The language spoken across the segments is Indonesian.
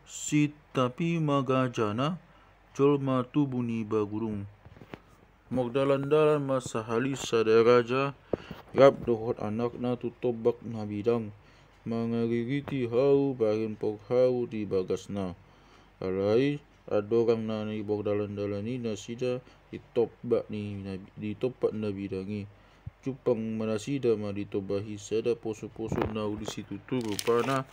Si tapi magajana jolma tubuni bagurung. Magdalan-dalan masahalis sa daraja gap dohot anakna tutobak na bidang. Mangaririti hau bahin poghau di bagasna. Alai adorang na ni bogdalan-dalan ni nasida ditoppak na bidangi. Cupang manasida ma ditobahi sada poso-poso na di situ rupana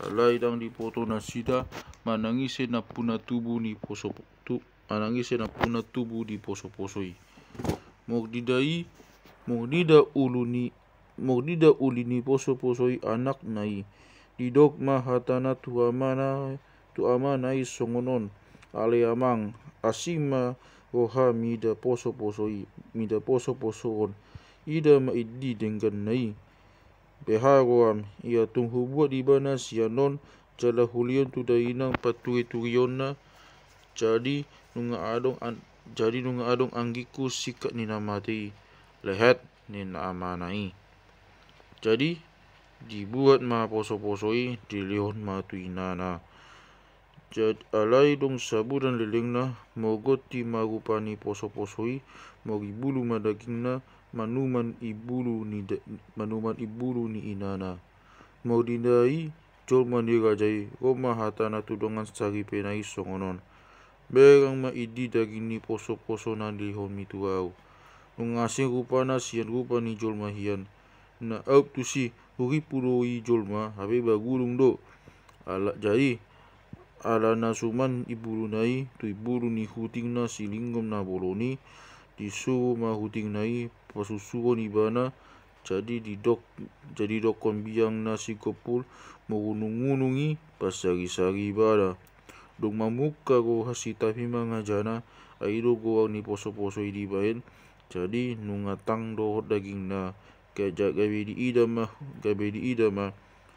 alai dang dipoto nasida manangise na puna tubuh ni anangise na puna tubuh di poso-posoi. Mogdida ulini poso-posoi anak nai didok mahatana tuamanai songonon ale amang asima roha mida poso-posoon ida maidi denggan nai beharoam ia tunghu buat di bana sianon jala hulion tu dainang paturi-turionna jadi nunga adong anggiku sikat ni namati lehat ni amanai. Jadi dibuat ma poso-posoi dilihon ma tuinana. Alai dong sabu dan lilingna mogoti marupani poso-posoi mogibulu madagingna manuman ibulu ni inana. Mogdindai jolma dirajai roma hatana tudongan saripe nai songonon. Berang maidi daging ni poso-poso na lihon mituau. Nungasing rupana sian rupa ni jolma hian. Na aup tu si huripuloi jolma habe bagulung do. Jadi ala nasuman ibulu nai tu ibulu ni huting na silingom na boloni disuruh ma huting nai pasusuron ibana jadi dokon biang nasi kopul mengunung-unungi pasari-sari ibana. Dong mamuka go hasitapi mangajana aido go ni poso-posoi di bahen jadi nungatang dohot daging na gabe di idama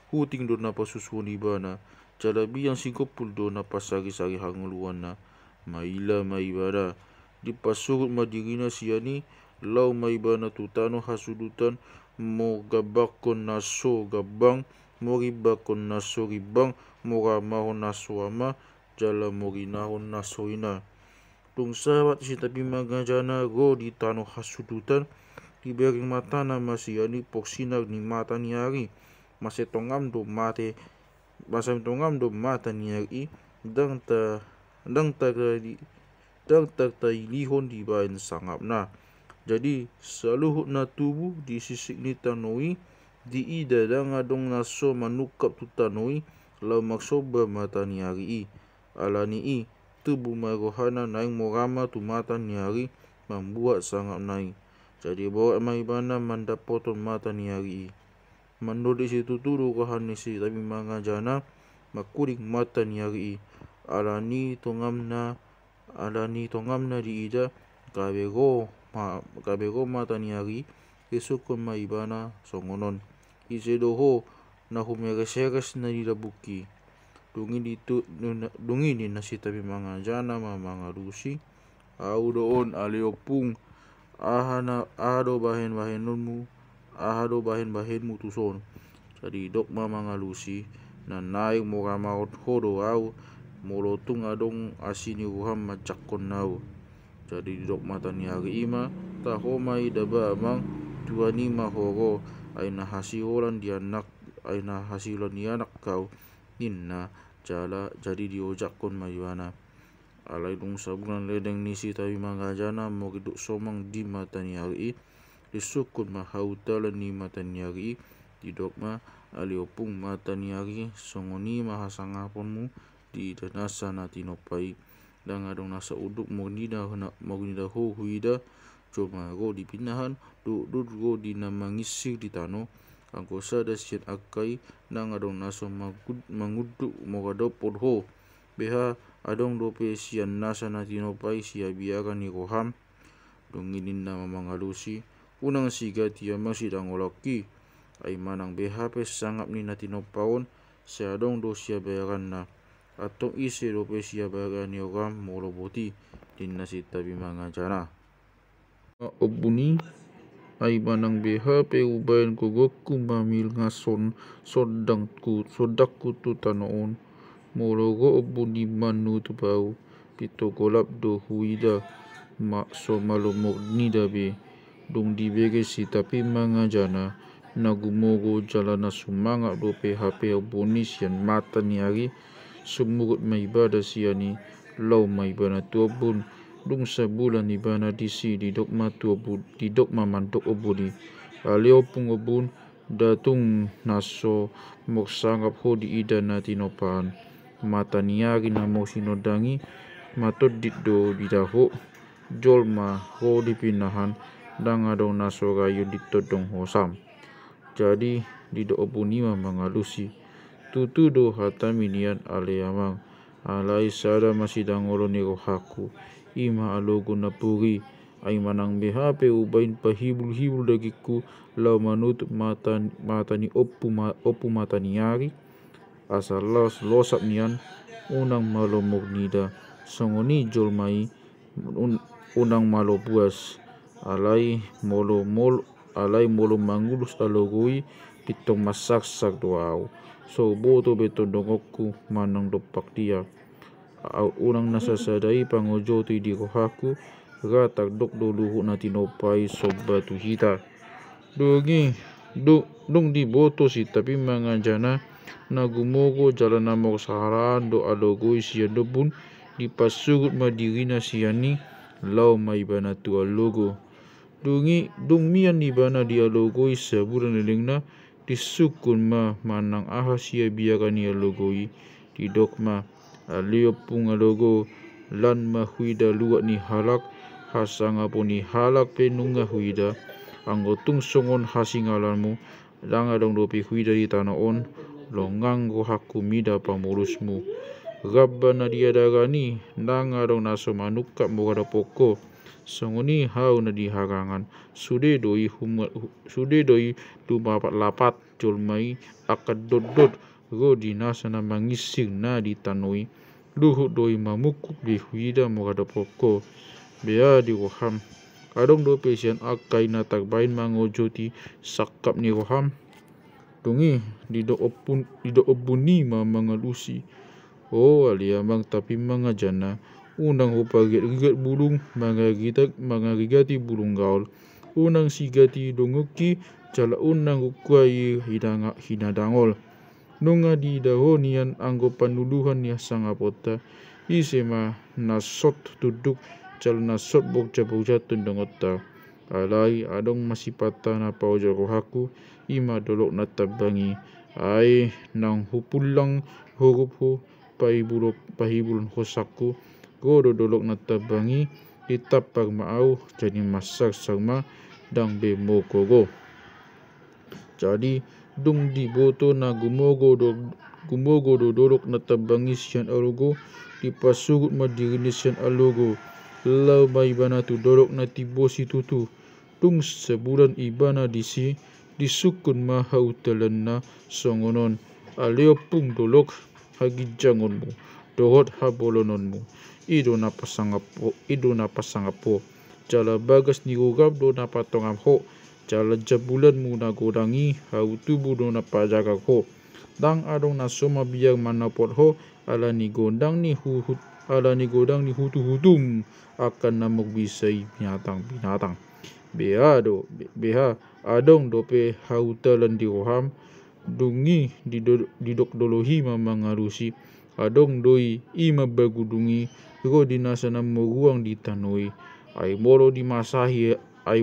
huting do na pasusuron ibana jalabi yang sikopul do na pasari-sari hanguluan na maila maibada dipasurut madirina siani lau maibana tutano hasudutan mo gabakon naso gabang mo ribakon naso ribang mo ramahon naso ama jala mo rinahon naso ina. Dong sahabat si tapi magajana go di tano hasudutan dibering matana masiani poksinar ni mata ni hari masetongam do mata ni hari dang tailihon di bahan sangap na. Jadi saluhut na tubuh di sisik ni tanoi di ida dang adong naso manukap tu tanoi lau maksoba mata ni hari alani tubuh marohana naing morama tu mata ni hari membuat sangap naing. Jadi bawa maibana mandapoton mata ni hari mandodi situ turu kahan ni si tapi mangajana makuring mata ni hari alani tongamna di ida kabego mata ni hari esukon maibana songonon isedoho na humeres-heres na didabuki dungi ni nasi tapi mangajana mangalusi au doon aliopung ahado bahen-bahenmu tuson. Jadi dok mangalusi na naik moramaot hodo au molotung adong asini ruham macakon nau. Jadi dok mata ni hari ima tahomai daba amang tuani mahoro aina hasilan di anak kau inna jala jadi diojakon mayuana. Alai dong sabunan ledeng nisi tapi mangajana mo giduk somang di mata ni hari disukun mahautalan ni mata ni hari didokma aliopung mata ni hari songoni mahasangaponmu di danasa na tinopai dang adong nasa uduk mognida ho huida cuma go dipinahan dudut go dinamangisir di tano angko sada sian akai nang adong naso manguduk mogadop podho beha adong dope sian nasa na tinopai sia biaran ni roham donginin na mangalusi unang siga tia masidang olaki ay manang beha pe sangap ni na tinopaon sia adong do sia bayaran na atong ise dope sia bayaran ni roham moloboti din nasita bimangajana obuni ay manang beha pe ubayan ko goku mamil ngason sodakku tu tanoon mologo obuni manu tu bau pito golap do huida mak so malumok nida be dong di begesi tapi mangajana nagumogo jalana sumanga do PHP abonis yan mata niari sumugot may ibada siyani law may bana tuabun dung sa bulan ibana disi didok matuabud didok mamantok obuni alio pung obun datung naso moksangap ho di ida na tinopan mata niari na mo sinodangi matod diddo didaho jolma ho dipinahan dang adong naso gayo ditodong hosam jadi didok obuni mangalusi tutu do hataminian ale amang alai sada masih dangolo ni rohaku ima alogo na puri ay manang BHP ubain pahibul-hibul dagiku lau manutup mata ni opu mata niari asal losap nian unang malo nida songoni jolmai unang malo buas alai molo mangulus alogoi pitong masaksak doau so boto beton dongokku manang dopak dia unang nasasadai pangojo tu di rohaku ratak dok doluhu na tinopai sobat hita dongi dong di boto si tapi mangajana nagumogo jalan namok saharan do alogoi siya dobun di pasugut madirina siyani lau maibana tu alogo dongi dong mian ibana di alogoi saburan lelengna disukun manang aha siya biakan ni alogoi di dokma alio pung alogo lan mahuida luat ni halak hasanga poni halak penunga huida anggotung songon hasingalanmu danga dong dopi huida di tanah on longango haku mida pamulusmu Rabbana diadagani danga dong naso manukap mogada poko songoni hau na diharangan sude doi lumapat lapat jolmai akad dodot go dinasa na mangising na ditanoi luhut doi mamukuk di huida mogada poko bea di roham kadong do pesian akai na tagbain mangojoti sakap ni roham dongi dido obuni mangalusi oh aliamang tapi mangajana unang upaget bulung mangagigati bulung gaul unang sigati dongoki cala unang ukwai hinadangol nunga di dahonian anggo panuluhan ya sangapota isema nasot tuduk cal nasot bokja tundongota alai adong masih patah na pauja rohaku ima dolok na tabangi ai nang hupulang huruf ho pahibulun hosaku godo dolok na tabangi itapag maau jadi masak sama dang bemokogo jadi dung di boto na gumogo do dolok na tabangi siyan alogo dipasugut madirinis siyan alogo lau maibana tu dolok na tibosi tutu dung sebulan ibana disi disukun mahautalan na songonon aleo pung dolok hagijangonmu dohot habolononmu ido na pasangapo jala bagas ni gugab do na patongam ho jala jabulanmu na godangi hautubu do na pajaga ho dang adong na soma biang manapot ho ala ni godang ni hutu-hutum akan namok bisai binatang beha adong dope hautalan di roham dungi didok dolohi mangarusi adong doi ima bagudungi ro dinasana moruang ditanoi ai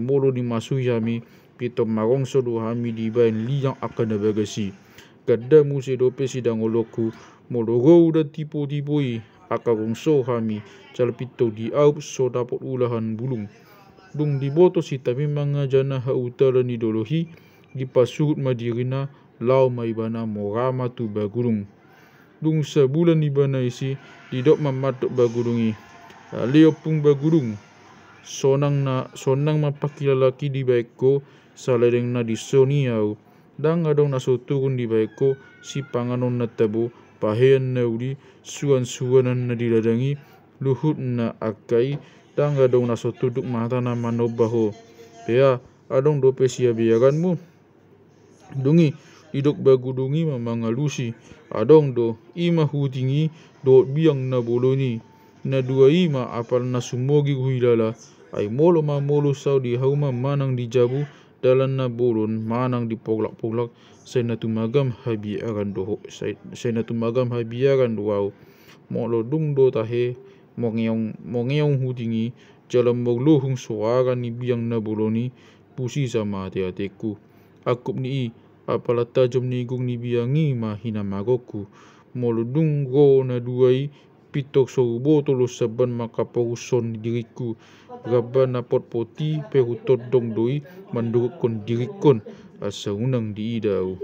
molo dimasuhi hami pito marongso do hami dibain liang akan bagasi gadda muse dope sidang oloku mologo udah tipu-tipui akagongso hami calpito di aup so dapat ulahan bulung dung diboto si tapi mangajana hautalan ni dolohi dipasugut madirina lau maibana morama tu bagurung dung sebulan ibana isi didok mamatok bagurungi aleo pung bagurung sonang mapakilalaki di baiko saledeng na disoniau dang adong nasoturun di baiko si panganon na tabo pahean na udi suan-suanan na diladangi luhut na akai dang adong nasotuduk mata na manobaho pea adong dope sia biaranmu dungi idok bagudungi mamangalusi adong do ima hutingi do biang na boloni na dua ima apal na sumogi huilala ay molo sau di hauma manang di jabu dalan na bolon manang di poglak-poglak say na tumagam habiaran do say na tumagam habiaran do wow molo dung do tahe mongeong hutingi jalan moglohung suara ni biang na boloni pusi sama ate-ateku akup ni apala tajam ni gung ni biangi mahina magoku molo dung go na duai pitok so botolo saban makaparuson diriku gaba na pot poti pehutot dong doi manduruk kon dirikon asa unang di idau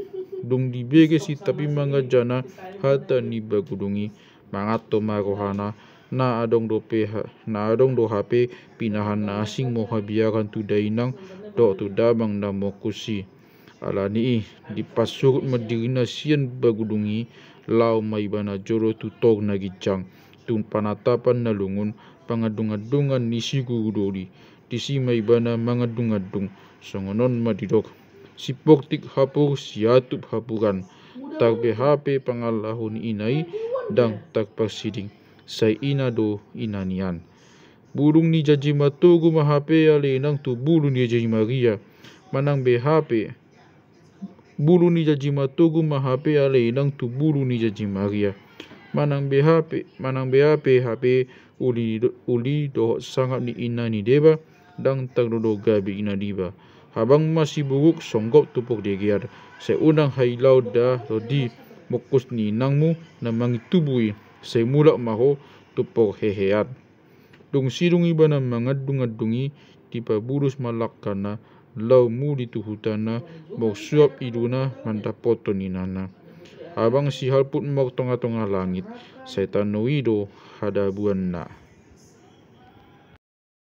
dong di begesi tapi mangajana hata ni bagudungi mangato marohana na adong do HP pinahan na asing mo habiaran tu dainang do tu damang na mokusi ala ni di pasurut madirina sian bagudungi lau mai bana joro tu tog na gijang tun panatapan na lungun pangadung-adungan ni sigurudori disi mai bana mangadung-adung songonon madidok sipoktik hapur siatup hapuran tak BHP pangalahun inai dang tak persiding say ina do inanian burung ni jaji matugu mahape alenang tu bulu ni jaji Maria manang BHP bulu ni jaji matugu mahape alenang tu bulu ni jaji Maria manang BHP HP uli do sangat ni ina ni deba dang tagdodo gabi ina diba habang masih buruk songgop tupok degiar saya unang hailau dah rodi mokus ni nangmu na mangitubui saya mulak maho tupok heheat dung sidung iba na mangadung-adungi tipa burus malakana lau muli tu hutana mau suap iduna mandapoto ni nana habang si halput mau tonga-tonga langit saya tanuido hadabuan na